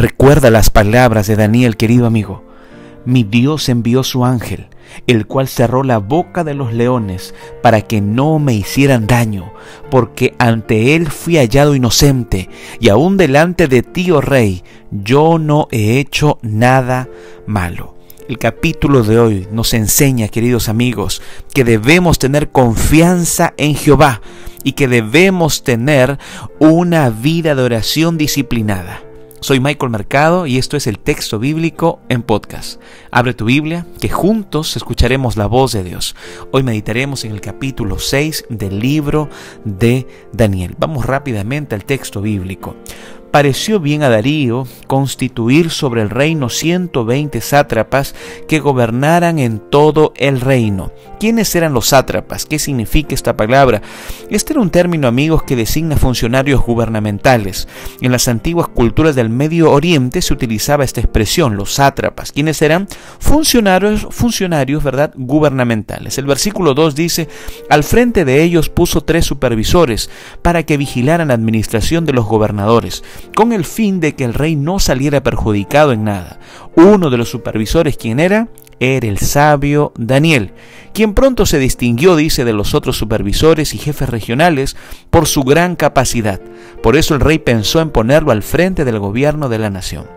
Recuerda las palabras de Daniel, querido amigo. Mi Dios envió su ángel, el cual cerró la boca de los leones para que no me hicieran daño, porque ante él fui hallado inocente, y aún delante de ti, oh rey, yo no he hecho nada malo. El capítulo de hoy nos enseña, queridos amigos, que debemos tener confianza en Jehová y que debemos tener una vida de oración disciplinada. Soy Michael Mercado y esto es el texto bíblico en podcast. Abre tu Biblia, que juntos escucharemos la voz de Dios. Hoy meditaremos en el capítulo 6 del libro de Daniel. Vamos rápidamente al texto bíblico. Pareció bien a Darío constituir sobre el reino 120 sátrapas que gobernaran en todo el reino. ¿Quiénes eran los sátrapas? ¿Qué significa esta palabra? Este era un término, amigos, que designa funcionarios gubernamentales. En las antiguas culturas del Medio Oriente se utilizaba esta expresión, los sátrapas. ¿Quiénes eran? Funcionarios, ¿verdad? Gubernamentales. El versículo 2 dice: al frente de ellos puso 3 supervisores para que vigilaran la administración de los gobernadores, con el fin de que el rey no saliera perjudicado en nada. Uno de los supervisores, ¿quién era? Era el sabio Daniel, quien pronto se distinguió, dice, de los otros supervisores y jefes regionales por su gran capacidad. Por eso el rey pensó en ponerlo al frente del gobierno de la nación.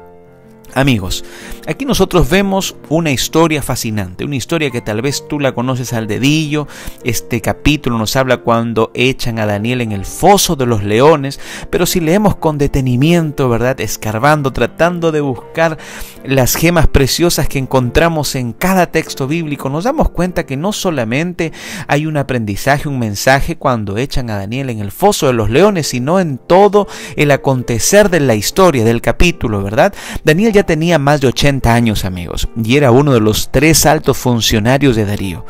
Amigos, aquí nosotros vemos una historia fascinante, una historia que tal vez tú la conoces al dedillo. Este capítulo nos habla cuando echan a Daniel en el foso de los leones, pero si leemos con detenimiento, ¿verdad?, escarbando, tratando de buscar las gemas preciosas que encontramos en cada texto bíblico, nos damos cuenta que no solamente hay un aprendizaje, un mensaje cuando echan a Daniel en el foso de los leones, sino en todo el acontecer de la historia, del capítulo, ¿verdad? Daniel ya tenía más de 80 años, amigos, y era uno de los 3 altos funcionarios de Darío.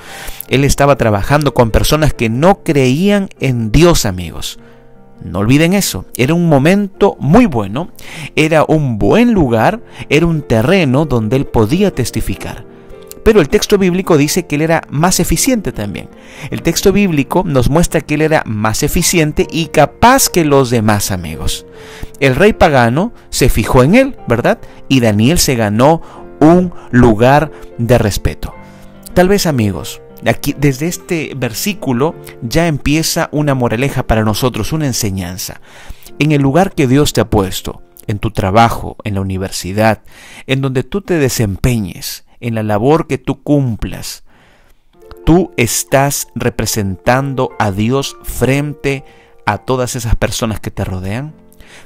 Él estaba trabajando con personas que no creían en Dios, amigos. No olviden eso. Era un momento muy bueno, era un buen lugar, era un terreno donde él podía testificar. Pero el texto bíblico dice que él era más eficiente también. El texto bíblico nos muestra que él era más eficiente y capaz que los demás, amigos. El rey pagano se fijó en él, ¿verdad? Y Daniel se ganó un lugar de respeto. Tal vez, amigos, aquí desde este versículo ya empieza una moraleja para nosotros, una enseñanza. En el lugar que Dios te ha puesto, en tu trabajo, en la universidad, en donde tú te desempeñes, en la labor que tú cumplas, tú estás representando a Dios frente a todas esas personas que te rodean,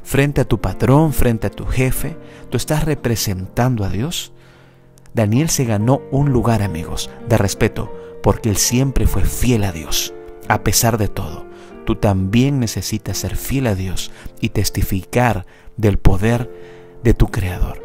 frente a tu patrón, frente a tu jefe. ¿Tú estás representando a Dios? Daniel se ganó un lugar, amigos, de respeto, porque él siempre fue fiel a Dios, a pesar de todo. Tú también necesitas ser fiel a Dios y testificar del poder de tu Creador.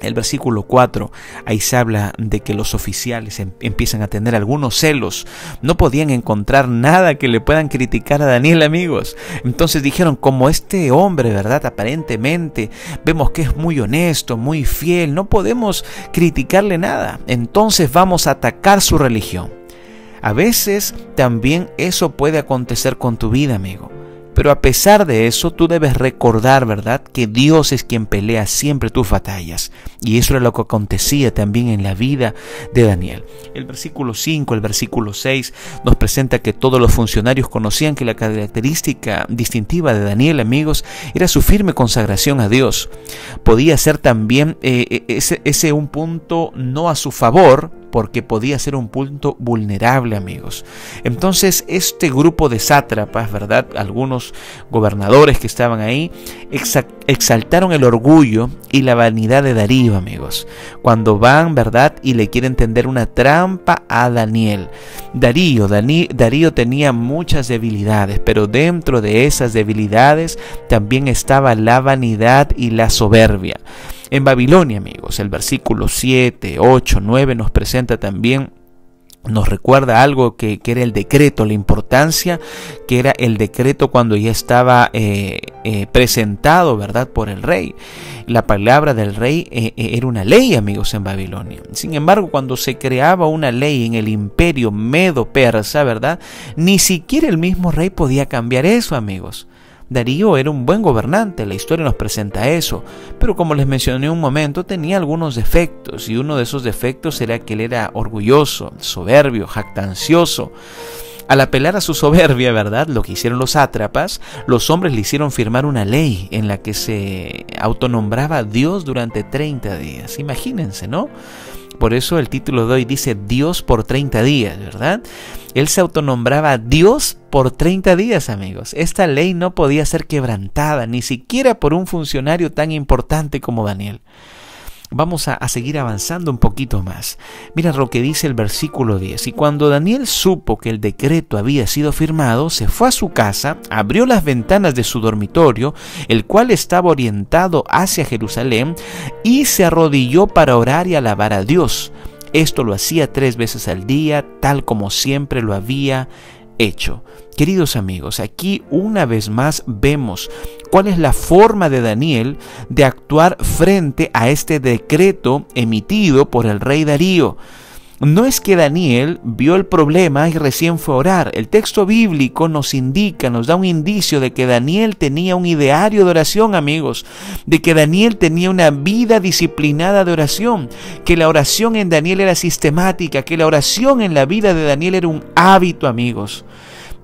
El versículo 4, ahí se habla de que los oficiales empiezan a tener algunos celos. No podían encontrar nada que le puedan criticar a Daniel, amigos. Entonces dijeron, como este hombre, ¿verdad?, aparentemente vemos que es muy honesto, muy fiel, no podemos criticarle nada. Entonces vamos a atacar su religión. A veces también eso puede acontecer con tu vida, amigo. Pero a pesar de eso, tú debes recordar, ¿verdad?, que Dios es quien pelea siempre tus batallas. Y eso era lo que acontecía también en la vida de Daniel. El versículo 5, el versículo 6 nos presenta que todos los funcionarios conocían que la característica distintiva de Daniel, amigos, era su firme consagración a Dios. Podía ser también ese un punto no a su favor, porque podía ser un punto vulnerable, amigos. Entonces este grupo de sátrapas, ¿verdad?, algunos gobernadores que estaban ahí, exaltaron el orgullo y la vanidad de Darío, amigos, cuando van, ¿verdad?, y le quieren tender una trampa a Daniel. Darío tenía muchas debilidades, pero dentro de esas debilidades también estaba la vanidad y la soberbia. En Babilonia, amigos, el versículo 7, 8, 9 nos presenta también, nos recuerda algo que era el decreto, la importancia que era el decreto cuando ya estaba presentado, ¿verdad?, por el rey. La palabra del rey era una ley, amigos, en Babilonia. Sin embargo, cuando se creaba una ley en el imperio medo-persa, ¿verdad?, ni siquiera el mismo rey podía cambiar eso, amigos. Darío era un buen gobernante, la historia nos presenta eso, pero como les mencioné un momento, tenía algunos defectos, y uno de esos defectos era que él era orgulloso, soberbio, jactancioso. Al apelar a su soberbia, ¿verdad?, lo que hicieron los sátrapas, los hombres le hicieron firmar una ley en la que se autonombraba Dios durante 30 días. Imagínense, ¿no? Por eso el título de hoy dice Dios por 30 días, ¿verdad? Él se autonombraba Dios por 30 días, amigos. Esta ley no podía ser quebrantada, ni siquiera por un funcionario tan importante como Daniel. Vamos a seguir avanzando un poquito más. Mira lo que dice el versículo 10. Y cuando Daniel supo que el decreto había sido firmado, se fue a su casa, abrió las ventanas de su dormitorio, el cual estaba orientado hacia Jerusalén, y se arrodilló para orar y alabar a Dios. Esto lo hacía 3 veces al día, tal como siempre lo había hecho. Queridos amigos, aquí una vez más vemos cuál es la forma de Daniel de actuar frente a este decreto emitido por el rey Darío. No es que Daniel vio el problema y recién fue a orar. El texto bíblico nos indica, nos da un indicio de que Daniel tenía un ideario de oración, amigos, de que Daniel tenía una vida disciplinada de oración, que la oración en Daniel era sistemática, que la oración en la vida de Daniel era un hábito, amigos.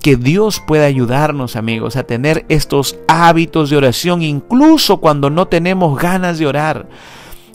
Que Dios pueda ayudarnos, amigos, a tener estos hábitos de oración incluso cuando no tenemos ganas de orar.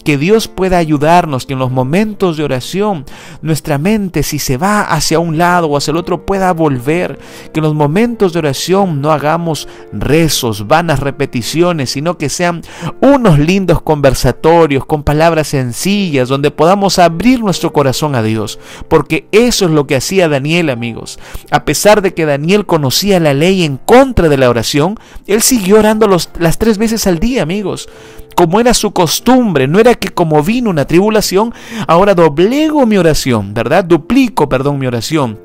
Que Dios pueda ayudarnos, que en los momentos de oración nuestra mente, si se va hacia un lado o hacia el otro, pueda volver. Que en los momentos de oración no hagamos rezos, vanas repeticiones, sino que sean unos lindos conversatorios con palabras sencillas, donde podamos abrir nuestro corazón a Dios. Porque eso es lo que hacía Daniel, amigos. A pesar de que Daniel conocía la ley en contra de la oración, él siguió orando las 3 veces al día, amigos. Como era su costumbre, no era que como vino una tribulación, ahora doblego mi oración, ¿verdad? Duplico, mi oración.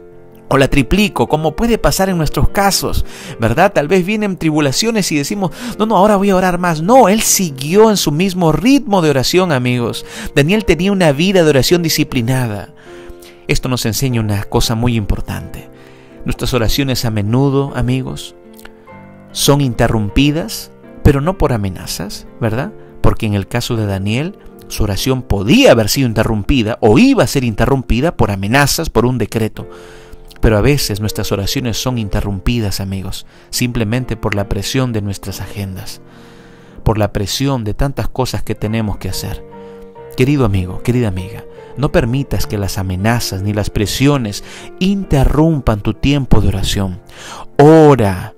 O la triplico, como puede pasar en nuestros casos, ¿verdad? Tal vez vienen tribulaciones y decimos, no, ahora voy a orar más. No, él siguió en su mismo ritmo de oración, amigos. Daniel tenía una vida de oración disciplinada. Esto nos enseña una cosa muy importante. Nuestras oraciones a menudo, amigos, son interrumpidas, pero no por amenazas, ¿verdad? Porque en el caso de Daniel, su oración podía haber sido interrumpida o iba a ser interrumpida por amenazas, por un decreto. Pero a veces nuestras oraciones son interrumpidas, amigos, simplemente por la presión de nuestras agendas, por la presión de tantas cosas que tenemos que hacer. Querido amigo, querida amiga, no permitas que las amenazas ni las presiones interrumpan tu tiempo de oración. Ora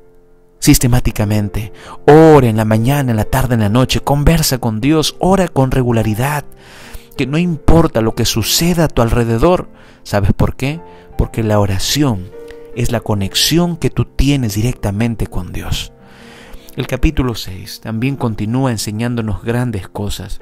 sistemáticamente, ora en la mañana, en la tarde, en la noche, conversa con Dios, ora con regularidad, que no importa lo que suceda a tu alrededor. ¿Sabes por qué? Porque la oración es la conexión que tú tienes directamente con Dios. El capítulo 6 también continúa enseñándonos grandes cosas.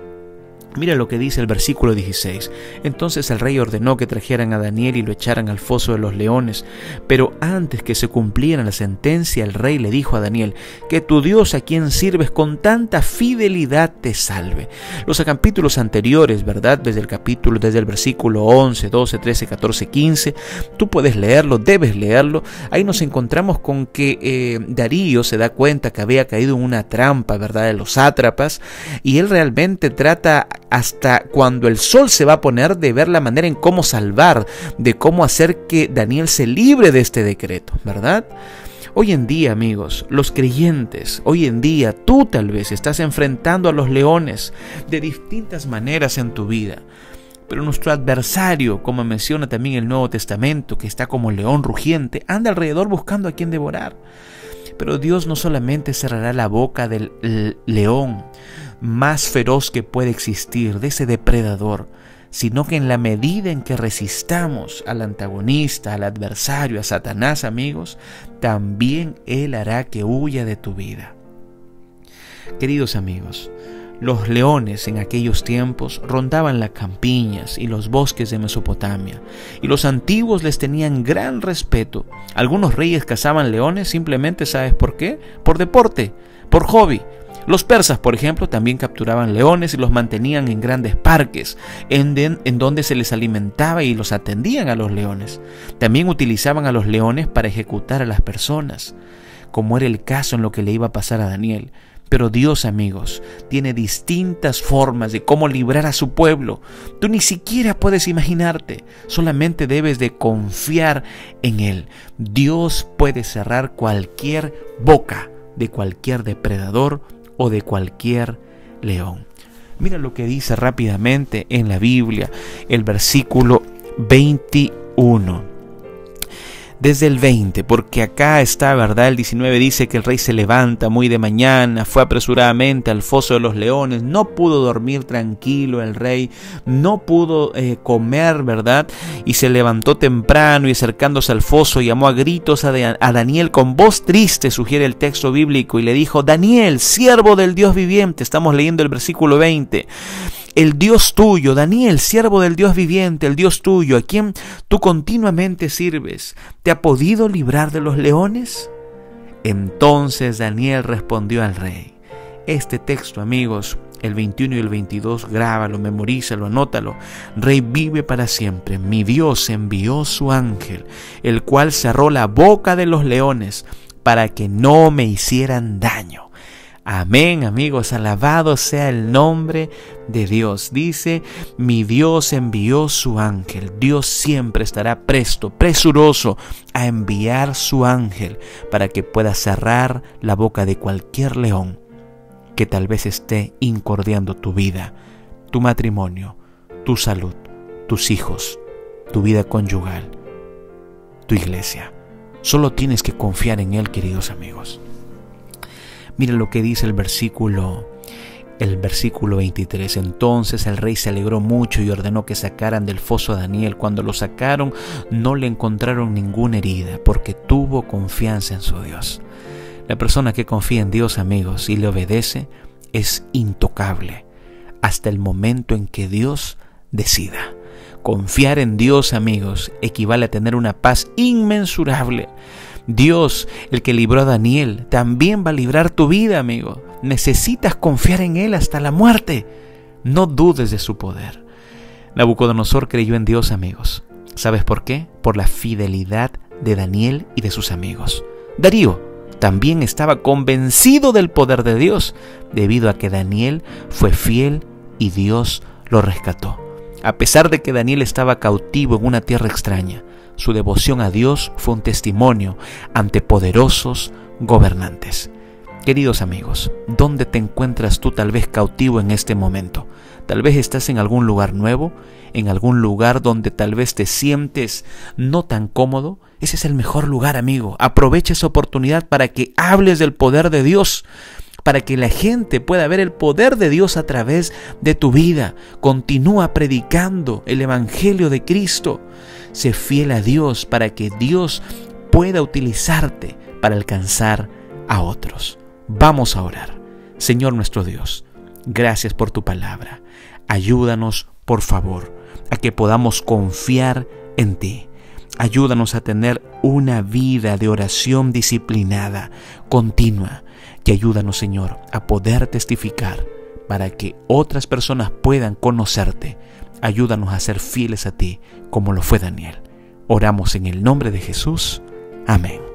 Mira lo que dice el versículo 16. Entonces el rey ordenó que trajeran a Daniel y lo echaran al foso de los leones. Pero antes que se cumpliera la sentencia, el rey le dijo a Daniel, que tu Dios, a quien sirves con tanta fidelidad, te salve. Los capítulos anteriores, ¿verdad? Desde el versículo 11, 12, 13, 14, 15, tú puedes leerlo, debes leerlo. Ahí nos encontramos con que Darío se da cuenta que había caído en una trampa, ¿verdad?, de los sátrapas, y él realmente trata, hasta cuando el sol se va a poner, de ver la manera en cómo salvar, de cómo hacer que Daniel se libre de este decreto, ¿verdad? Hoy en día, amigos, los creyentes, hoy en día tú tal vez estás enfrentando a los leones de distintas maneras en tu vida. Pero nuestro adversario, como menciona también el Nuevo Testamento, que está como león rugiente, anda alrededor buscando a quien devorar. Pero Dios no solamente cerrará la boca del león más feroz que puede existir, de ese depredador, sino que en la medida en que resistamos al antagonista, al adversario, a Satanás, amigos, también Él hará que huya de tu vida. Queridos amigos, los leones en aquellos tiempos rondaban las campiñas y los bosques de Mesopotamia, y los antiguos les tenían gran respeto. Algunos reyes cazaban leones simplemente, ¿sabes por qué? Por deporte, por hobby. Los persas, por ejemplo, también capturaban leones y los mantenían en grandes parques, en donde se les alimentaba y los atendían a los leones. También utilizaban a los leones para ejecutar a las personas. como era el caso en lo que le iba a pasar a Daniel. Pero Dios, amigos, tiene distintas formas de cómo librar a su pueblo. Tú ni siquiera puedes imaginarte, solamente debes de confiar en Él. Dios puede cerrar cualquier boca de cualquier depredador o de cualquier león. Mira lo que dice rápidamente en la Biblia, el versículo 21. Desde el 20, porque acá está, ¿verdad? El 19 dice que el rey se levanta muy de mañana, fue apresuradamente al foso de los leones, no pudo dormir tranquilo el rey, no pudo comer, ¿verdad? Y se levantó temprano y acercándose al foso llamó a gritos a Daniel con voz triste, sugiere el texto bíblico, y le dijo: Daniel, siervo del Dios viviente. Estamos leyendo el versículo 20. El Dios tuyo, Daniel, siervo del Dios viviente, el Dios tuyo, a quien tú continuamente sirves, ¿te ha podido librar de los leones? Entonces Daniel respondió al rey. Este texto, amigos, el 21 y el 22, grábalo, memorízalo, anótalo. Rey, vive para siempre. Mi Dios envió su ángel, el cual cerró la boca de los leones para que no me hicieran daño. Amén, amigos, alabado sea el nombre de Dios. Dice, mi Dios envió su ángel. Dios siempre estará presto, presuroso a enviar su ángel para que pueda cerrar la boca de cualquier león que tal vez esté incordiando tu vida, tu matrimonio, tu salud, tus hijos, tu vida conyugal, tu iglesia. Solo tienes que confiar en Él, queridos amigos. Mira lo que dice el versículo 23. Entonces el rey se alegró mucho y ordenó que sacaran del foso a Daniel. Cuando lo sacaron, no le encontraron ninguna herida, porque tuvo confianza en su Dios. La persona que confía en Dios, amigos, y le obedece, es intocable hasta el momento en que Dios decida. Confiar en Dios, amigos, equivale a tener una paz inmensurable. Dios, el que libró a Daniel, también va a librar tu vida, amigo. Necesitas confiar en Él hasta la muerte. No dudes de su poder. Nabucodonosor creyó en Dios, amigos. ¿Sabes por qué? Por la fidelidad de Daniel y de sus amigos. Darío también estaba convencido del poder de Dios, debido a que Daniel fue fiel y Dios lo rescató. A pesar de que Daniel estaba cautivo en una tierra extraña, su devoción a Dios fue un testimonio ante poderosos gobernantes. Queridos amigos, ¿dónde te encuentras tú tal vez cautivo en este momento? Tal vez estás en algún lugar nuevo, en algún lugar donde tal vez te sientes no tan cómodo. Ese es el mejor lugar, amigo. Aprovecha esa oportunidad para que hables del poder de Dios, para que la gente pueda ver el poder de Dios a través de tu vida. Continúa predicando el Evangelio de Cristo. Sé fiel a Dios para que Dios pueda utilizarte para alcanzar a otros. Vamos a orar. Señor nuestro Dios, gracias por tu palabra. Ayúdanos, por favor, a que podamos confiar en ti. Ayúdanos a tener una vida de oración disciplinada, continua. Y ayúdanos, Señor, a poder testificar para que otras personas puedan conocerte. Ayúdanos a ser fieles a ti, como lo fue Daniel. Oramos en el nombre de Jesús. Amén.